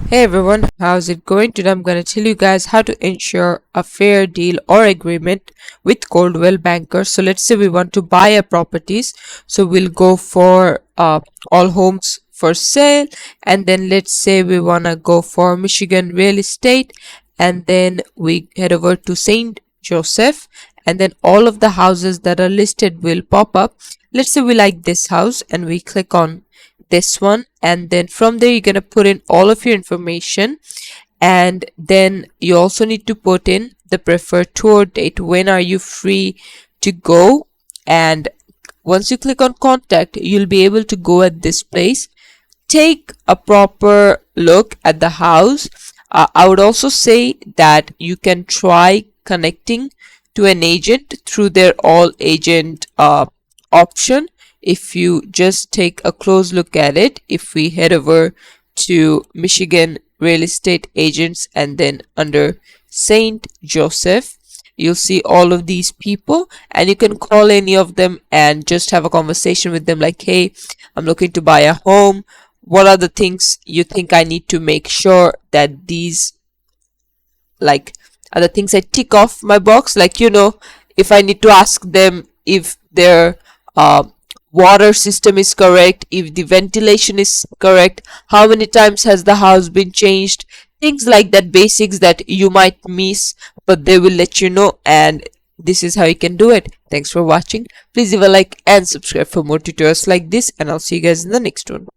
Hey everyone, how's it going? Today I'm going to tell you guys how to ensure a fair deal or agreement with Coldwell Banker. So let's say we want to buy a properties. So we'll go for all homes for sale, and then let's say we want to go for Michigan real estate, and then we head over to St. Joseph, and then all of the houses that are listed will pop up. Let's say we like this house and we click on this one, and then from there you're going to put in all of your information, and then you also need to put in the preferred tour date. When are you free to go? And once you click on contact, you'll be able to go at this place, take a proper look at the house. I would also say that you can try connecting to an agent through their all agent option. If you just take a close look at it, if we head over to Michigan real estate agents and then under St. Joseph, you'll see all of these people, and you can call any of them and just have a conversation with them like, hey, I'm looking to buy a home. What are the things you think I need to make sure that these are the things I tick off my box? Like, if I need to ask them if their water system is correct, if the ventilation is correct, how many times has the house been changed, things like that, basics that you might miss, but they will let you know, and this is how you can do it. Thanks for watching. Please leave a like and subscribe for more tutorials like this, and I'll see you guys in the next one.